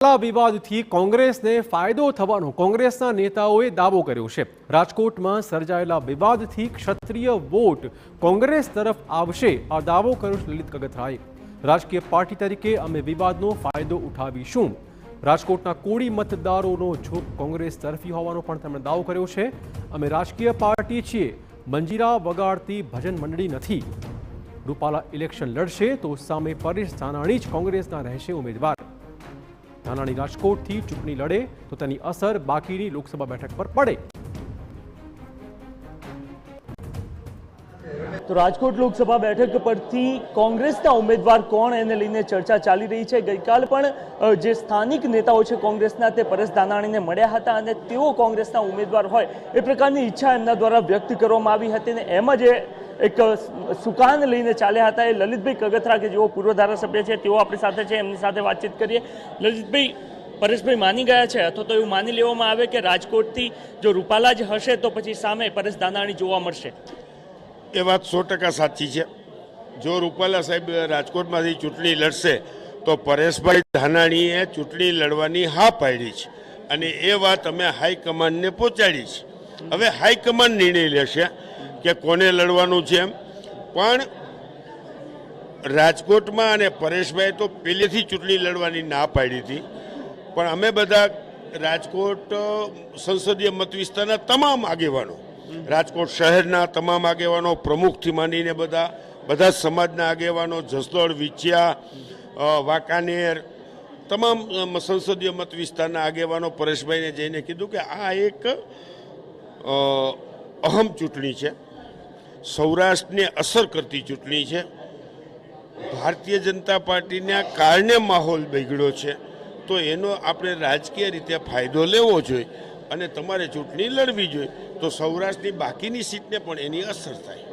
વિવાદથી કોંગ્રેસને ફાયદો થવાનો કોંગ્રેસના નેતાઓએ દાવો કર્યો છે। રાજકોટમાં સર્જાયેલા વિવાદથી ક્ષત્રિય વોટ કોંગ્રેસ તરફ આવશે આ દાવો કર્યો છે લલિત કગથરાએ। રાજકીય પાર્ટી તરીકે અમે વિવાદનો ફાયદો ઉઠાવીશું। રાજકોટના કોળી મતદારોનો ઝોક કોંગ્રેસ તરફી હોવાનો પણ તેમણે દાવો કર્યો છે। અમે રાજકીય પાર્ટી છીએ, મંજીરા વગાડતી ભજન મંડળી નથી। રૂપાલા ઇલેક્શન લડશે તો સામે પરેશ ધાનાણી જ કોંગ્રેસના રહેશે ઉમેદવાર। ધાનાણી રાજકોટથી ચૂંટણી લડે તો તેની અસર બાકીની લોકસભા બેઠક પર પડે। તો રાજકોટ લોકસભા બેઠક પરથી કોંગ્રેસના ઉમેદવાર કોણ એને લઈને ચર્ચા ચાલી રહી છે। ગઈકાલે પણ જે સ્થાનિક નેતાઓ છે કોંગ્રેસના તે પરેશ ધાનાણીને મળ્યા હતા અને તેઓ કોંગ્રેસના ઉમેદવાર હોય એ પ્રકારની ઈચ્છા એમના દ્વારા વ્યક્ત કરવામાં આવી હતી અને એમાં જે એક સુકાન લઈને ચાલ્યા હતા એ લલિતભાઈ કગથરા કે જેઓ પૂર્વ ધારાસભ્ય છે તેઓ આપણી સાથે છે, એમની સાથે વાતચીત કરીએ। લલિતભાઈ, પરેશભાઈ માની ગયા છે અથવા તો એવું માની લેવામાં આવે કે રાજકોટથી જો રૂપાલા જ હશે તો પછી સામે પરેશ ધાનાણી જોવા મળશે? એ વાત 100% સાચી છે। જો રૂપાલા સાહેબ રાજકોટમાંથી ચૂંટણી લડશે તો પરેશભાઈ ધાનાણીએ ચૂંટણી લડવાની હા પાડી છે અને એ વાત અમે હાઈકમાન્ડને પહોંચાડી છે। હવે હાઈકમાન્ડ નિર્ણય લેશે કે કોને લડવાનું છે એમ, પણ રાજકોટમાં અને પરેશભાઈ તો પહેલેથી ચૂંટણી લડવાની ના પાડી હતી, પણ અમે બધા રાજકોટ સંસદીય મત વિસ્તારના તમામ આગેવાનો, રાજકોટ શહેરના તમામ આગેવાનો, પ્રમુખથી માંડીને બધા સમાજના આગેવાનો, જસદણ, વિછિયા, વાંકાનેર, તમામ સંસદીય મત વિસ્તારના આગેવાનો પરેશભાઈને જઈને કીધું કે આ એક અહમ ચૂંટણી છે, સૌરાષ્ટ્રને અસર કરતી ચૂંટણી છે, ભારતીય જનતા પાર્ટીના કારણે માહોલ બગડ્યો છે, તો એનો આપણે રાજકીય રીતે ફાયદો લેવો જોઈએ અને તમારે ચૂંટણી લડવી જોઈએ તો સૌરાષ્ટ્રની બાકીની સીટને પણ એની અસર થાય।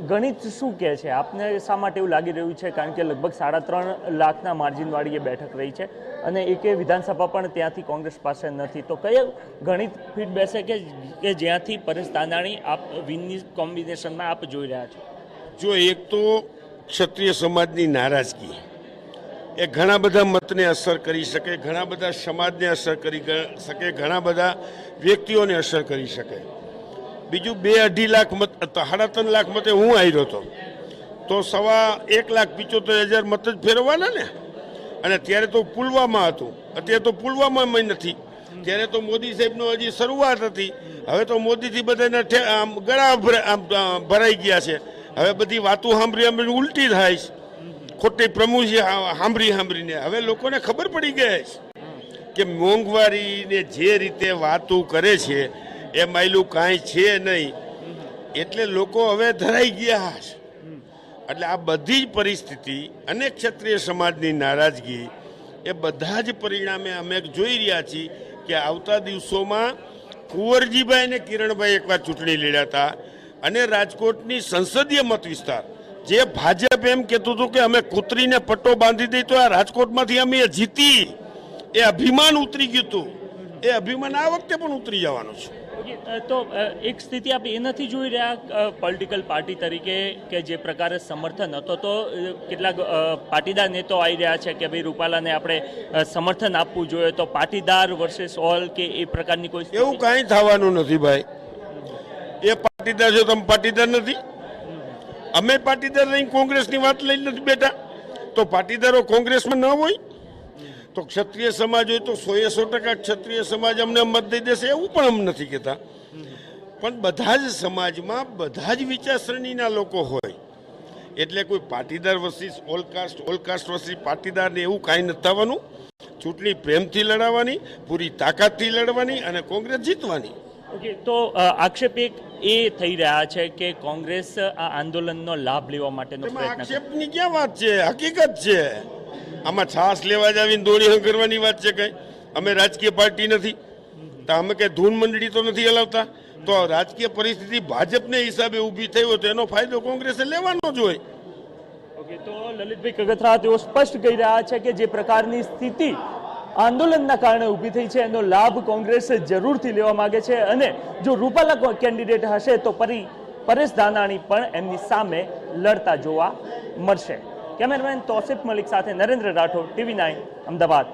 ગણિત શું કહે છે આપને? શા માટે એવું લાગી રહ્યું છે? કારણ કે લગભગ 3.5 લાખના માર્જિનવાળી એ બેઠક રહી છે અને એકે વિધાનસભા પણ ત્યાંથી કોંગ્રેસ પાસે નથી, તો કયા ગણિત ફીટ બેસે કે જ્યાંથી પરેશ ધાનાણી આપ વિનની કોમ્બિનેશનમાં આપ જોઈ રહ્યા છો? જો એક તો ક્ષત્રિય સમાજની નારાજગી એ ઘણા બધા મતને અસર કરી શકે, ઘણા બધા સમાજને અસર કરી શકે, ઘણા બધા વ્યક્તિઓને અસર કરી શકે। બીજું 2-2.5 લાખ મત, 3.5 લાખ મતે હું આવ્યો હતો તો 1,75,000 મત જ ફેરવવાના ને, અને ત્યારે તો પુલવામા હતું, અત્યારે તો પુલવામામાં નથી, ત્યારે તો મોદી સાહેબનો હજી શરૂઆત હતી, હવે તો મોદીથી બધાને ગળા ભરાઈ ગયા છે, હવે બધી વાતો સાંભળી ઉલટી થાય છે, ખોટી પ્રમુખ સાંભળીને હવે લોકોને ખબર પડી ગઈ છે કે મોંઘવારીને જે રીતે વાતો કરે છે એ માયલું કાંઈ છે નહીં, એટલે લોકો હવે ધરાઈ ગયા છે। એટલે આ બધી જ પરિસ્થિતિ અને ક્ષત્રિય સમાજની નારાજગી એ બધા જ પરિણામે અમે જોઈ રહ્યા છીએ કે આવતા દિવસોમાં કુંવરજીભાઈ અને કિરણભાઈ એકવાર ચૂંટણી લડ્યા હતા અને રાજકોટની સંસદીય મત વિસ્તાર જે ભાજપ એમ કહેતું હતું કે અમે કૂતરીને પટ્ટો બાંધી દઈ તો આ રાજકોટમાંથી અમે જીતી, એ અભિમાન ઉતરી ગયું હતું, એ અભિમાન આ વખતે પણ ઉતરી જવાનું છે। તો એક સ્થિતિ આપણે એ નથી જોઈ રહ્યા પોલિટિકલ પાર્ટી તરીકે કે જે પ્રકારે સમર્થન હતો તો કેટલાક પાટીદાર નેતાઓ આવી રહ્યા છે કે ભાઈ રૂપાલાને આપણે સમર્થન આપવું જોઈએ, તો પાટીદાર વર્સેસ ઓલ કે એ પ્રકારની કોઈ એવું કાંઈ થવાનું નથી ભાઈ। એ પાટીદાર છો, તમે પાટીદાર નથી, અમે પાટીદાર લઈને કોંગ્રેસની વાત લઈને નથી બેઠા, તો પાટીદારો કોંગ્રેસમાં ન હોય તો ક્ષત્રિય સમાજ હોય તો 100% ક્ષત્રિય સમાજ અમને મત દઈ દેશે એવું પણ અમ નથી કહેતા, પણ બધા જ સમાજમાં બધા જ વિચારસરણીના લોકો હોય, એટલે કોઈ Patidar versus all caste versus Patidar ને એવું કાંઈ નથી થવાનું। ચૂંટણી પ્રેમથી લડાવવાની, પૂરી તાકાતથી લડવાની અને કોંગ્રેસ જીતવાની। ઓકે, તો આક્ષેપ એક એ થઈ રહ્યા છે કે કોંગ્રેસ આ આંદોલનનો લાભ લેવા માટેનો પ્રયત્ન, આક્ષેપની ક્યાં વાત છે, હકીકત છે। આમાં છાસ લેવા જ આવીને દોડી કરવાની વાત છે કઈ? અમે રાજકીય પાર્ટી નથી તો અમે કઈ ધૂન મંડળી તો નથી હલાવતા, તો રાજકીય પરિસ્થિતિ ભાજપને હિસાબે ઊભી થઈ હોય તો એનો ફાયદો કોંગ્રેસે લેવાનો જ હોય। ઓકે, તો લલિતભાઈ કગથરા તેઓ સ્પષ્ટ કહી રહ્યા છે કે જે પ્રકારની સ્થિતિ આંદોલનના કારણે ઊભી થઈ છે એનો લાભ કોંગ્રેસ જરૂરથી લેવા માંગે છે અને જો રૂપાલા કેન્ડિડેટ હશે તો પરેશ ધાનાણી પણ એમની સામે લડતા જોવા મળશે। કેમેરામેન તૌસિફ મલિક સાથે નરેન્દ્ર રાઠોડ, TV9 અમદાવાદ।